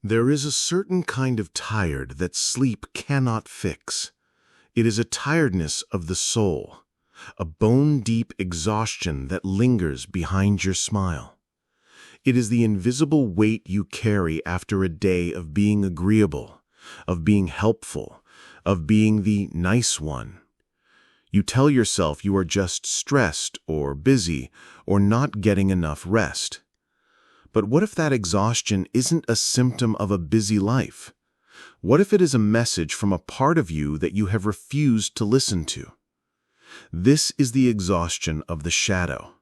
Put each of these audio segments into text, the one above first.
There is a certain kind of tired that sleep cannot fix. It is a tiredness of the soul, a bone-deep exhaustion that lingers behind your smile. It is the invisible weight you carry after a day of being agreeable, of being helpful, of being the nice one. You tell yourself you are just stressed or busy or not getting enough rest. But what if that exhaustion isn't a symptom of a busy life? What if it is a message from a part of you that you have refused to listen to? This is the exhaustion of the shadow.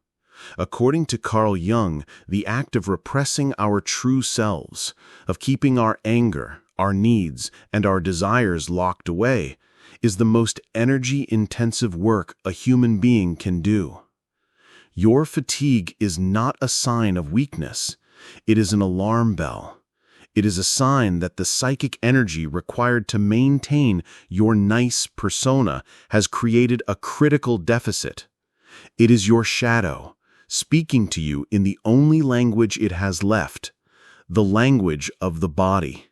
According to Carl Jung, the act of repressing our true selves, of keeping our anger, our needs, and our desires locked away, is the most energy-intensive work a human being can do. Your fatigue is not a sign of weakness. It is an alarm bell. It is a sign that the psychic energy required to maintain your nice persona has created a critical deficit. It is your shadow, speaking to you in the only language it has left, the language of the body.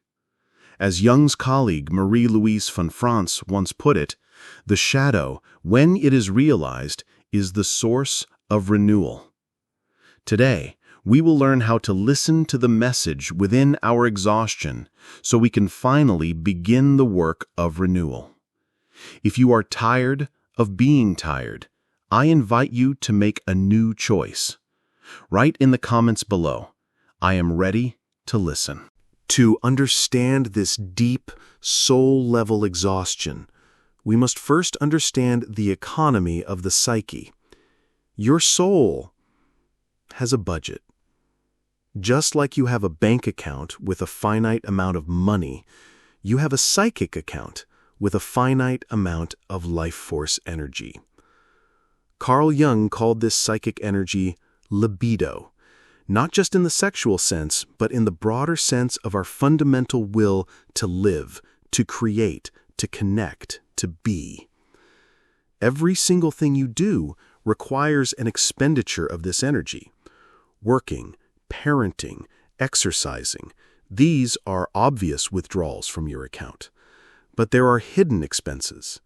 As Jung's colleague Marie-Louise Fawn Response once put it, the shadow, when it is realized, is the source of renewal. Today, we will learn how to listen to the message within our exhaustion so we can finally begin the work of renewal. If you are tired of being tired, I invite you to make a new choice. Write in the comments below, I am ready to listen. To understand this deep, soul-level exhaustion, we must first understand the economy of the psyche. Your soul has a budget. Just like you have a bank account with a finite amount of money, you have a psychic account with a finite amount of life force energy. Carl Jung called this psychic energy libido, not just in the sexual sense, but in the broader sense of our fundamental will to live, to create, to connect, to be. Every single thing you do requires an expenditure of this energy. Working, parenting, exercising, these are obvious withdrawals from your account. But there are hidden expenses.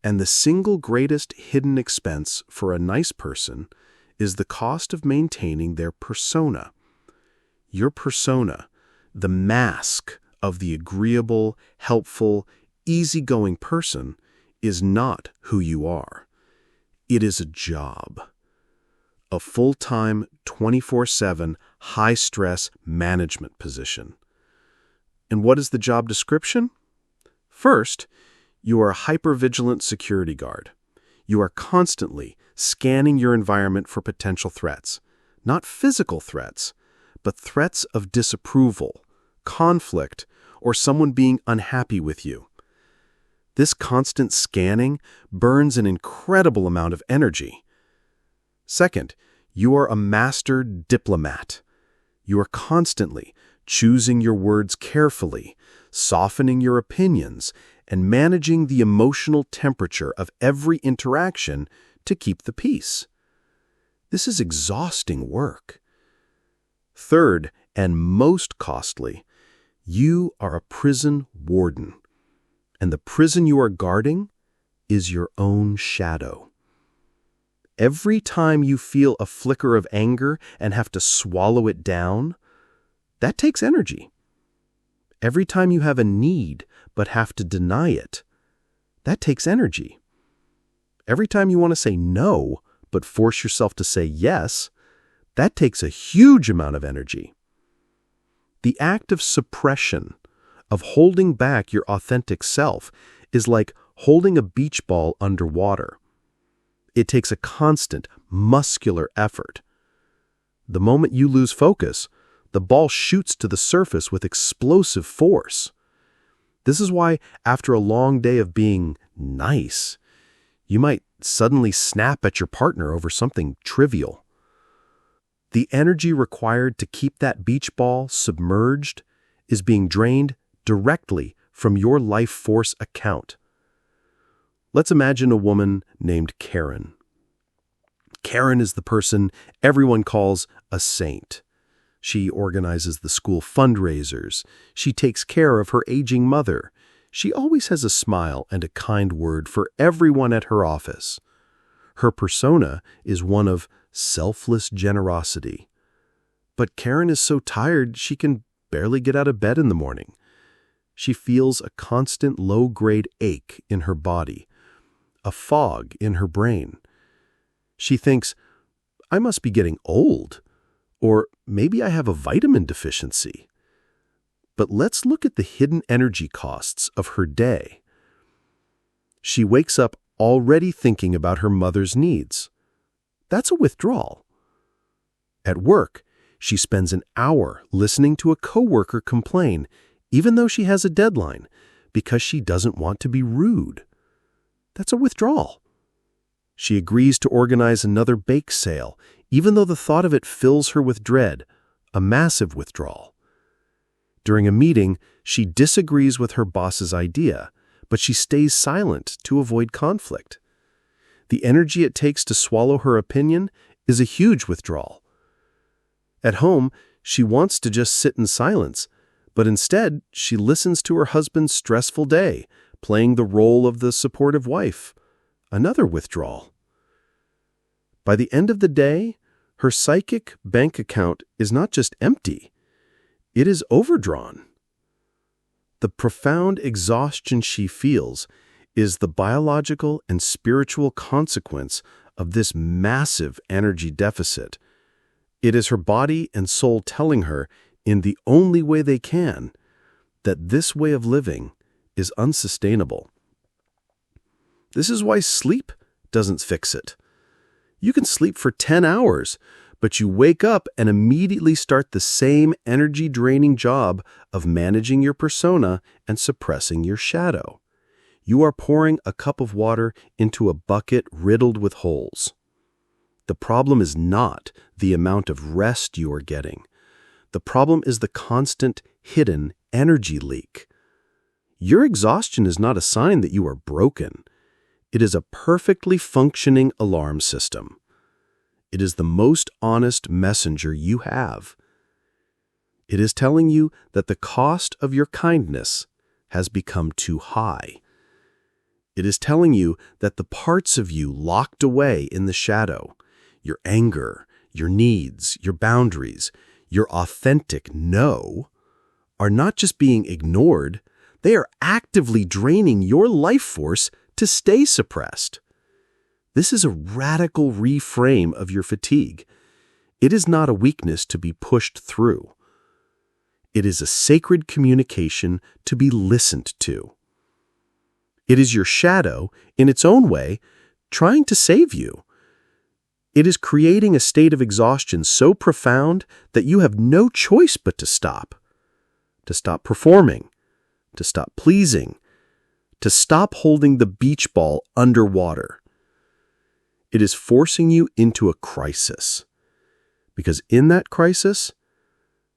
And the single greatest hidden expense for a nice person is the cost of maintaining their persona. Your persona, the mask of the agreeable, helpful, easygoing person, is not who you are. It is a job. A full-time, 24/7, high-stress management position. And what is the job description? First, you are a hypervigilant security guard. You are constantly scanning your environment for potential threats. Not physical threats, but threats of disapproval, conflict, or someone being unhappy with you. This constant scanning burns an incredible amount of energy. Second, you are a master diplomat. You are constantly choosing your words carefully, softening your opinions, and managing the emotional temperature of every interaction to keep the peace. This is exhausting work. Third, and most costly, you are a prison warden. And the prison you are guarding is your own shadow. Every time you feel a flicker of anger and have to swallow it down, that takes energy. Every time you have a need but have to deny it, that takes energy. Every time you want to say no but force yourself to say yes, that takes a huge amount of energy. The act of suppression, of holding back your authentic self, is like holding a beach ball underwater. It takes a constant, muscular effort. The moment you lose focus, the ball shoots to the surface with explosive force. This is why, after a long day of being nice, you might suddenly snap at your partner over something trivial. The energy required to keep that beach ball submerged is being drained directly from your life force account. Let's imagine a woman named Karen. Karen is the person everyone calls a saint. She organizes the school fundraisers. She takes care of her aging mother. She always has a smile and a kind word for everyone at her office. Her persona is one of selfless generosity. But Karen is so tired she can barely get out of bed in the morning. She feels a constant low-grade ache in her body, a fog in her brain. She thinks, I must be getting old, or maybe I have a vitamin deficiency. But let's look at the hidden energy costs of her day. She wakes up already thinking about her mother's needs. That's a withdrawal. At work, she spends an hour listening to a coworker complain, even though she has a deadline, because she doesn't want to be rude. That's a withdrawal. She agrees to organize another bake sale, even though the thought of it fills her with dread, a massive withdrawal. During a meeting, she disagrees with her boss's idea, but she stays silent to avoid conflict. The energy it takes to swallow her opinion is a huge withdrawal. At home, she wants to just sit in silence, but instead she listens to her husband's stressful day, playing the role of the supportive wife. Another withdrawal. By the end of the day, her psychic bank account is not just empty, it is overdrawn. The profound exhaustion she feels is the biological and spiritual consequence of this massive energy deficit. It is her body and soul telling her, in the only way they can, that this way of living is unsustainable. This is why sleep doesn't fix it. You can sleep for 10 hours, but you wake up and immediately start the same energy-draining job of managing your persona and suppressing your shadow. You are pouring a cup of water into a bucket riddled with holes. The problem is not the amount of rest you are getting. The problem is the constant, hidden energy leak. Your exhaustion is not a sign that you are broken. It is a perfectly functioning alarm system. It is the most honest messenger you have. It is telling you that the cost of your kindness has become too high. It is telling you that the parts of you locked away in the shadow, your anger, your needs, your boundaries, your authentic no, are not just being ignored, they are actively draining your life force to stay suppressed. This is a radical reframe of your fatigue. It is not a weakness to be pushed through. It is a sacred communication to be listened to. It is your shadow, in its own way, trying to save you. It is creating a state of exhaustion so profound that you have no choice but to stop performing, to stop pleasing, to stop holding the beach ball underwater. It is forcing you into a crisis, because in that crisis,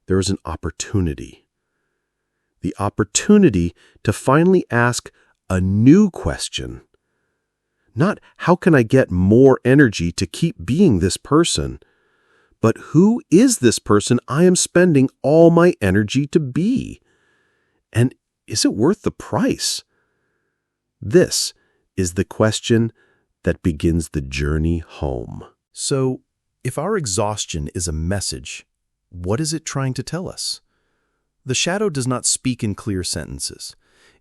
there is an opportunity. The opportunity to finally ask a new question. Not how can I get more energy to keep being this person, but who is this person I am spending all my energy to be? And is it worth the price? This is the question that begins the journey home. So, if our exhaustion is a message, what is it trying to tell us? The shadow does not speak in clear sentences.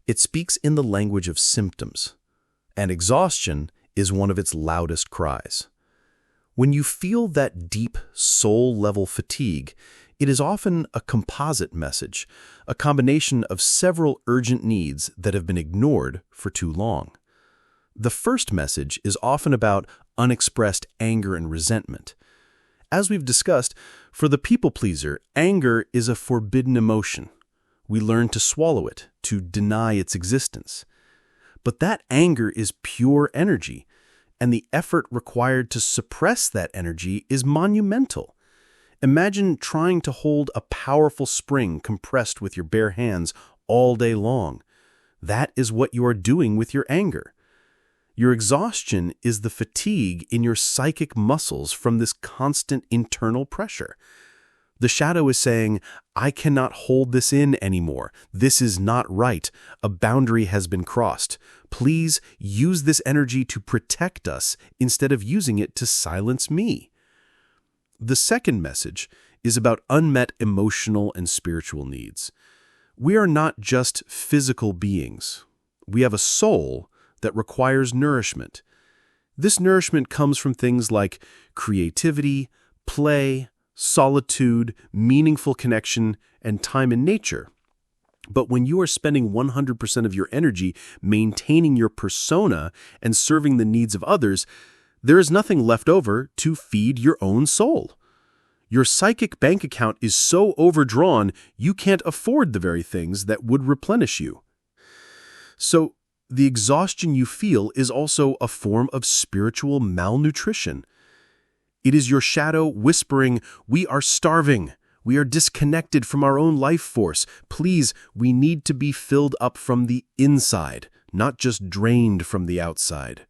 It speaks in the language of symptoms, and exhaustion is one of its loudest cries. When you feel that deep, soul-level fatigue, it is often a composite message, a combination of several urgent needs that have been ignored for too long. The first message is often about unexpressed anger and resentment. As we've discussed, for the people-pleaser, anger is a forbidden emotion. We learn to swallow it, to deny its existence. But that anger is pure energy, and the effort required to suppress that energy is monumental. Imagine trying to hold a powerful spring compressed with your bare hands all day long. That is what you are doing with your anger. Your exhaustion is the fatigue in your psychic muscles from this constant internal pressure. The shadow is saying, I cannot hold this in anymore. This is not right. A boundary has been crossed. Please use this energy to protect us instead of using it to silence me. The second message is about unmet emotional and spiritual needs. We are not just physical beings. We have a soul that requires nourishment. This nourishment comes from things like creativity, play, solitude, meaningful connection, and time in nature. But when you are spending 100% of your energy maintaining your persona and serving the needs of others, there is nothing left over to feed your own soul. Your psychic bank account is so overdrawn, you can't afford the very things that would replenish you. So, the exhaustion you feel is also a form of spiritual malnutrition. It is your shadow whispering, we are starving. We are disconnected from our own life force. Please, we need to be filled up from the inside, not just drained from the outside.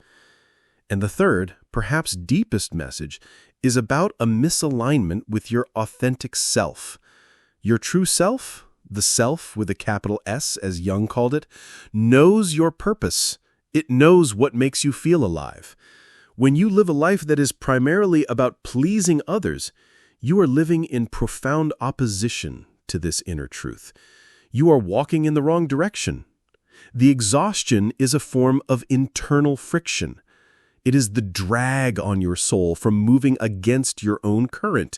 And the third, perhaps deepest message is about a misalignment with your authentic self. Your true self, the self with a capital S, as Jung called it, knows your purpose. It knows what makes you feel alive. When you live a life that is primarily about pleasing others, you are living in profound opposition to this inner truth. You are walking in the wrong direction. The exhaustion is a form of internal friction. It is the drag on your soul from moving against your own current.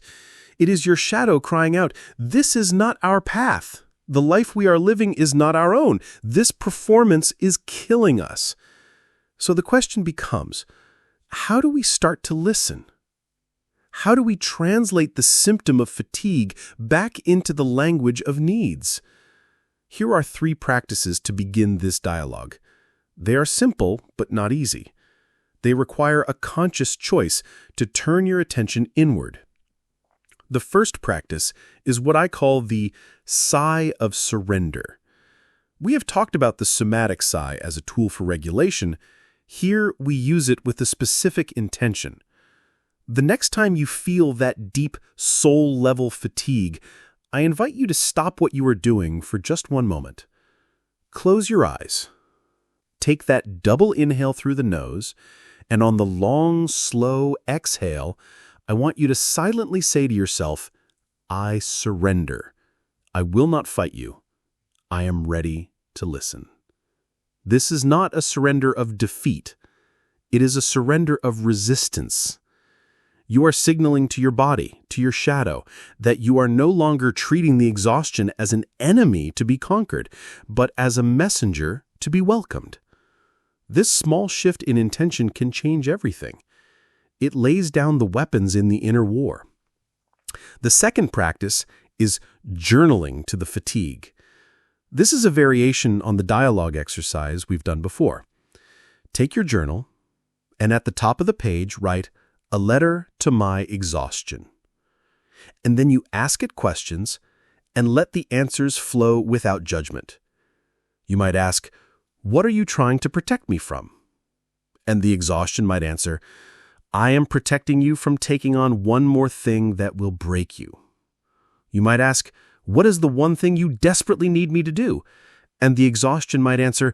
It is your shadow crying out, this is not our path. The life we are living is not our own. This performance is killing us. So the question becomes, how do we start to listen? How do we translate the symptom of fatigue back into the language of needs? Here are 3 practices to begin this dialogue. They are simple, but not easy. They require a conscious choice to turn your attention inward. The first practice is what I call the sigh of surrender. We have talked about the somatic sigh as a tool for regulation. Here we use it with a specific intention. The next time you feel that deep soul-level fatigue, I invite you to stop what you are doing for just one moment. Close your eyes. Take that double inhale through the nose, and on the long, slow exhale, I want you to silently say to yourself, I surrender. I will not fight you. I am ready to listen. This is not a surrender of defeat. It is a surrender of resistance. You are signaling to your body, to your shadow, that you are no longer treating the exhaustion as an enemy to be conquered, but as a messenger to be welcomed. This small shift in intention can change everything. It lays down the weapons in the inner war. The second practice is journaling to the fatigue. This is a variation on the dialogue exercise we've done before. Take your journal, and at the top of the page, write, a letter to my exhaustion. And then you ask it questions and let the answers flow without judgment. You might ask, what are you trying to protect me from? And the exhaustion might answer, I am protecting you from taking on one more thing that will break you. You might ask, what is the one thing you desperately need me to do? And the exhaustion might answer,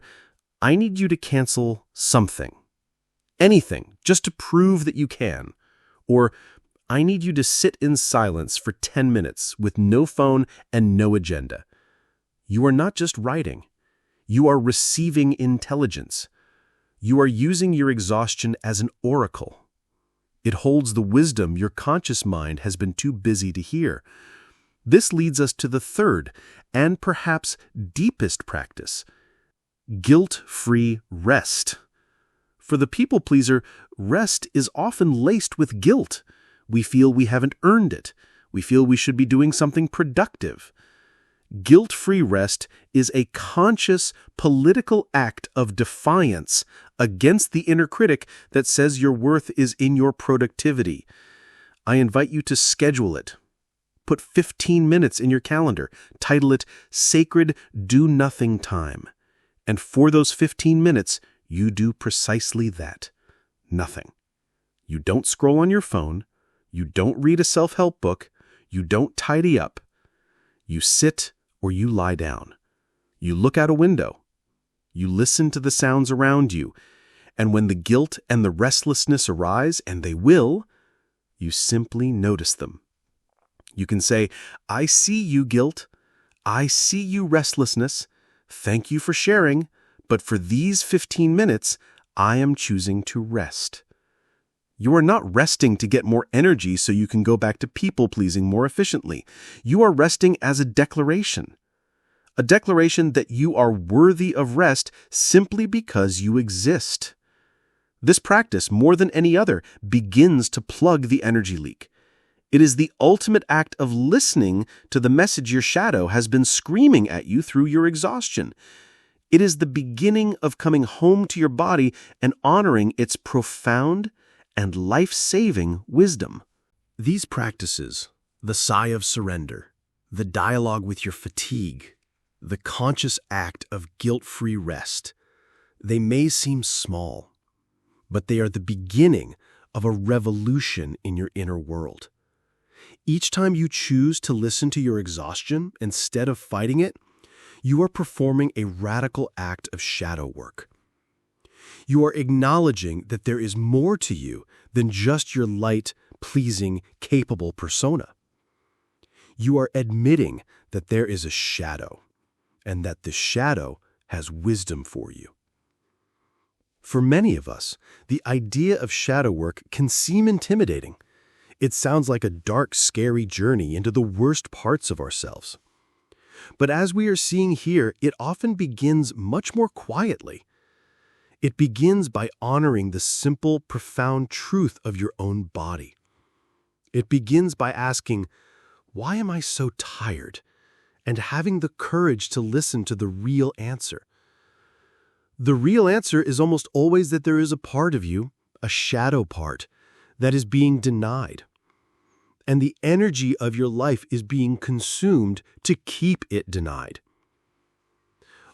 I need you to cancel something. Anything, just to prove that you can. Or, I need you to sit in silence for 10 minutes with no phone and no agenda. You are not just writing. You are receiving intelligence. You are using your exhaustion as an oracle. It holds the wisdom your conscious mind has been too busy to hear. This leads us to the third, and perhaps deepest practice, guilt-free rest. For the people-pleaser, rest is often laced with guilt. We feel we haven't earned it. We feel we should be doing something productive. Guilt-free rest is a conscious political act of defiance against the inner critic that says your worth is in your productivity. I invite you to schedule it. Put 15 minutes in your calendar. Title it Sacred Do-Nothing Time. And for those 15 minutes, you do precisely that. Nothing. You don't scroll on your phone. You don't read a self-help book. You don't tidy up. You sit or you lie down. You look out a window. You listen to the sounds around you. And when the guilt and the restlessness arise, and they will, you simply notice them. You can say, I see you, guilt. I see you, restlessness. Thank you for sharing, but for these 15 minutes, I am choosing to rest. You are not resting to get more energy so you can go back to people-pleasing more efficiently. You are resting as a declaration that you are worthy of rest simply because you exist. This practice, more than any other, begins to plug the energy leak. It is the ultimate act of listening to the message your shadow has been screaming at you through your exhaustion. It is the beginning of coming home to your body and honoring its profound and life-saving wisdom. These practices, the sigh of surrender, the dialogue with your fatigue, the conscious act of guilt-free rest, they may seem small, but they are the beginning of a revolution in your inner world. Each time you choose to listen to your exhaustion instead of fighting it, you are performing a radical act of shadow work. You are acknowledging that there is more to you than just your light, pleasing, capable persona. You are admitting that there is a shadow, and that the shadow has wisdom for you. For many of us, the idea of shadow work can seem intimidating. It sounds like a dark, scary journey into the worst parts of ourselves. But as we are seeing here, it often begins much more quietly. It begins by honoring the simple, profound truth of your own body. It begins by asking, why am I so tired? And having the courage to listen to the real answer. The real answer is almost always that there is a part of you, a shadow part, that is being denied. And the energy of your life is being consumed to keep it denied.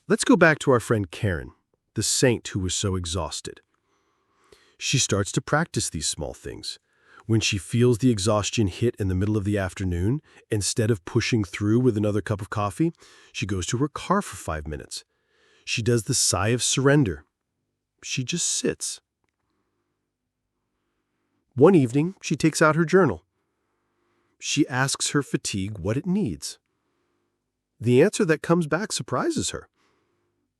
Let's go back to our friend Karen, the saint who was so exhausted. She starts to practice these small things. When she feels the exhaustion hit in the middle of the afternoon, instead of pushing through with another cup of coffee, she goes to her car for 5 minutes. She does the sigh of surrender. She just sits. One evening, she takes out her journal. She asks her fatigue what it needs. The answer that comes back surprises her.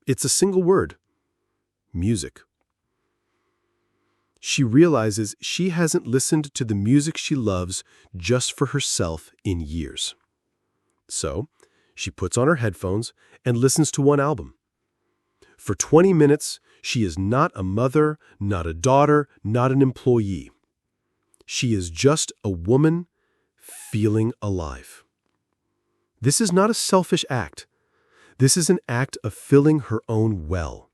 It's a single word: music. She realizes she hasn't listened to the music she loves just for herself in years. So, she puts on her headphones and listens to one album. For 20 minutes, she is not a mother, not a daughter, not an employee. She is just a woman feeling alive. This is not a selfish act. This is an act of filling her own well.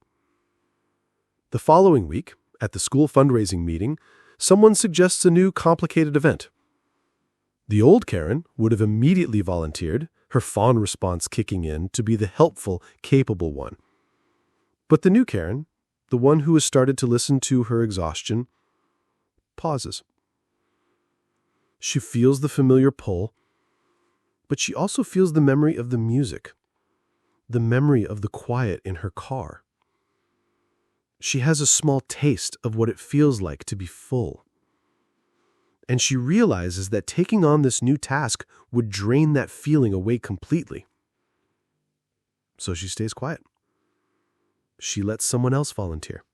The following week, at the school fundraising meeting, someone suggests a new complicated event. The old Karen would have immediately volunteered, her Fawn Response kicking in to be the helpful, capable one. But the new Karen, the one who has started to listen to her exhaustion, pauses. She feels the familiar pull, but she also feels the memory of the music, the memory of the quiet in her car. She has a small taste of what it feels like to be full. And she realizes that taking on this new task would drain that feeling away completely. So she stays quiet. She lets someone else volunteer.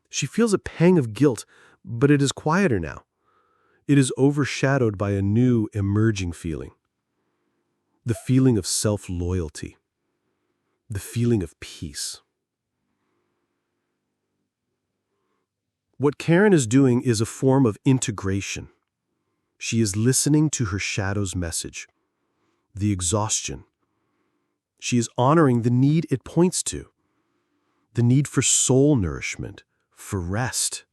She feels a pang of guilt, but it is quieter now. It is overshadowed by a new emerging feeling. The feeling of self-loyalty. The feeling of peace. What Karen is doing is a form of integration. She is listening to her shadow's message, the exhaustion. She is honoring the need it points to, the need for soul nourishment, for rest.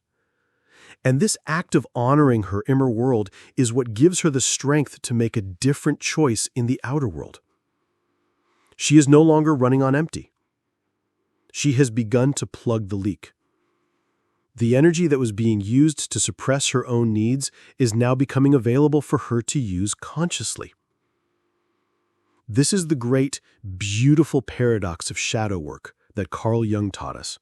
And this act of honoring her inner world is what gives her the strength to make a different choice in the outer world. She is no longer running on empty. She has begun to plug the leak. The energy that was being used to suppress her own needs is now becoming available for her to use consciously. This is the great, beautiful paradox of shadow work that Carl Jung taught us.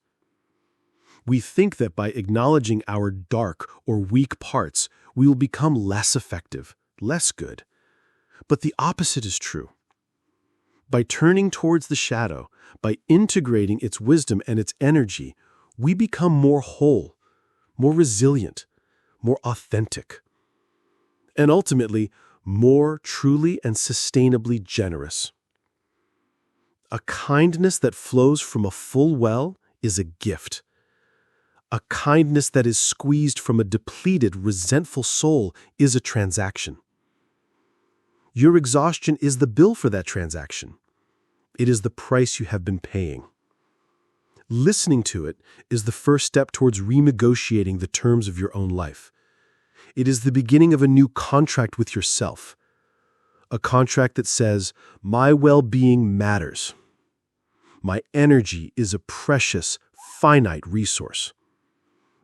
We think that by acknowledging our dark or weak parts, we will become less effective, less good. But the opposite is true. By turning towards the shadow, by integrating its wisdom and its energy, we become more whole, more resilient, more authentic, and ultimately, more truly and sustainably generous. A kindness that flows from a full well is a gift. A kindness that is squeezed from a depleted, resentful soul is a transaction. Your exhaustion is the bill for that transaction. It is the price you have been paying. Listening to it is the first step towards renegotiating the terms of your own life. It is the beginning of a new contract with yourself. A contract that says, my well-being matters. My energy is a precious, finite resource.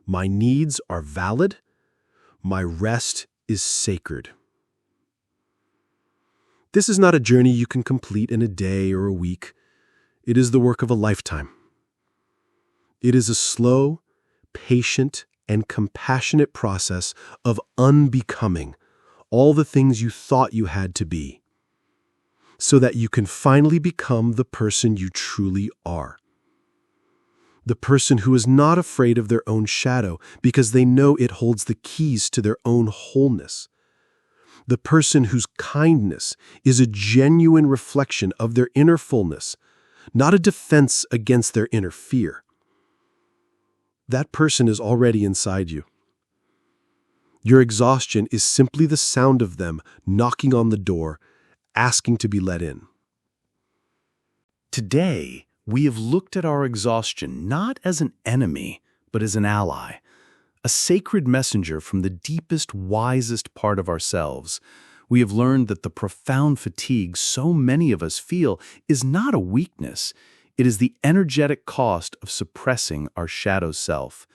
My needs are valid. My rest is sacred. This is not a journey you can complete in a day or a week. It is the work of a lifetime. It is a slow, patient, and compassionate process of unbecoming all the things you thought you had to be, so that you can finally become the person you truly are. The person who is not afraid of their own shadow because they know it holds the keys to their own wholeness. The person whose kindness is a genuine reflection of their inner fullness, not a defense against their inner fear. That person is already inside you. Your exhaustion is simply the sound of them knocking on the door, asking to be let in. Today, we have looked at our exhaustion not as an enemy, but as an ally, a sacred messenger from the deepest, wisest part of ourselves. We have learned that the profound fatigue so many of us feel is not a weakness. It is the energetic cost of suppressing our shadow self.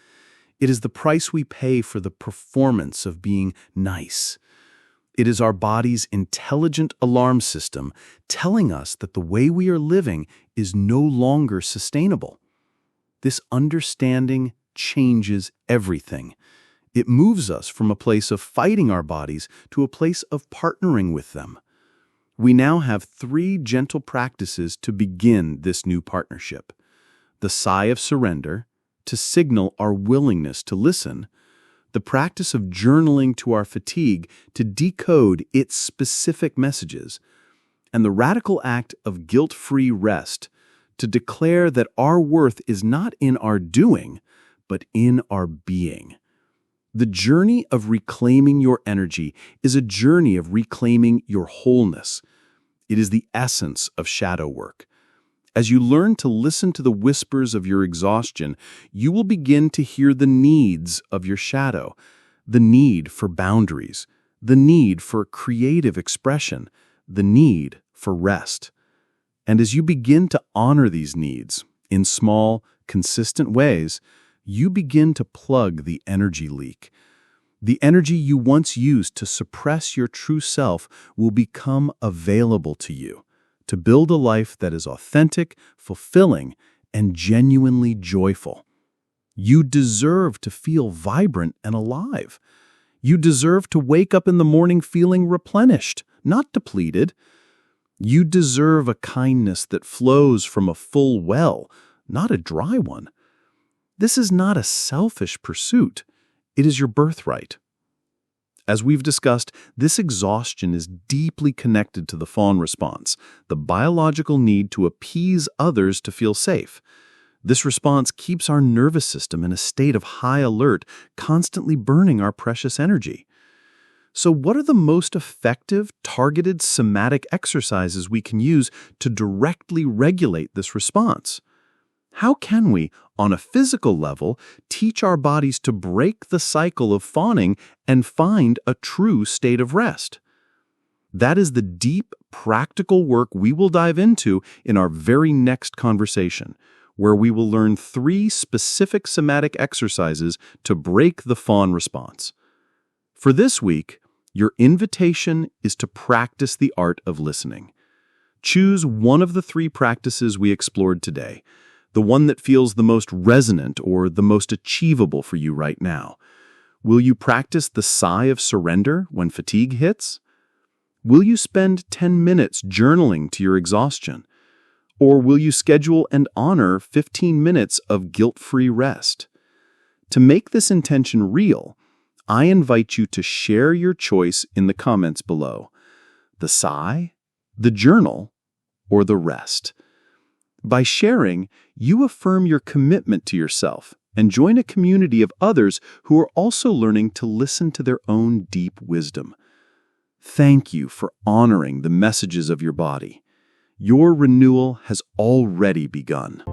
It is the price we pay for the performance of being nice. It is our body's intelligent alarm system telling us that the way we are living is no longer sustainable. This understanding changes everything. It moves us from a place of fighting our bodies to a place of partnering with them. We now have 3 gentle practices to begin this new partnership. The sigh of surrender, to signal our willingness to listen. The practice of journaling to our fatigue to decode its specific messages. And the radical act of guilt-free rest, to declare that our worth is not in our doing, but in our being. The journey of reclaiming your energy is a journey of reclaiming your wholeness. It is the essence of shadow work. As you learn to listen to the whispers of your exhaustion, you will begin to hear the needs of your shadow, the need for boundaries, the need for creative expression, the need for rest. And as you begin to honor these needs in small, consistent ways, you begin to plug the energy leak. The energy you once used to suppress your true self will become available to you to build a life that is authentic, fulfilling, and genuinely joyful. You deserve to feel vibrant and alive. You deserve to wake up in the morning feeling replenished, not depleted. You deserve a kindness that flows from a full well, not a dry one. This is not a selfish pursuit. It is your birthright. As we've discussed, this exhaustion is deeply connected to the Fawn Response, the biological need to appease others to feel safe. This response keeps our nervous system in a state of high alert, constantly burning our precious energy. So what are the most effective, targeted somatic exercises we can use to directly regulate this response? How can we, on a physical level, teach our bodies to break the cycle of fawning and find a true state of rest? That is the deep, practical work we will dive into in our very next conversation, where we will learn 3 specific somatic exercises to break the fawn response. For this week, your invitation is to practice the art of listening. Choose one of the 3 practices we explored today, the one that feels the most resonant or the most achievable for you right now. Will you practice the sigh of surrender when fatigue hits? Will you spend 10 minutes journaling to your exhaustion? Or will you schedule and honor 15 minutes of guilt-free rest? To make this intention real, I invite you to share your choice in the comments below. The sigh, the journal, or the rest. By sharing, you affirm your commitment to yourself and join a community of others who are also learning to listen to their own deep wisdom. Thank you for honoring the messages of your body. Your renewal has already begun.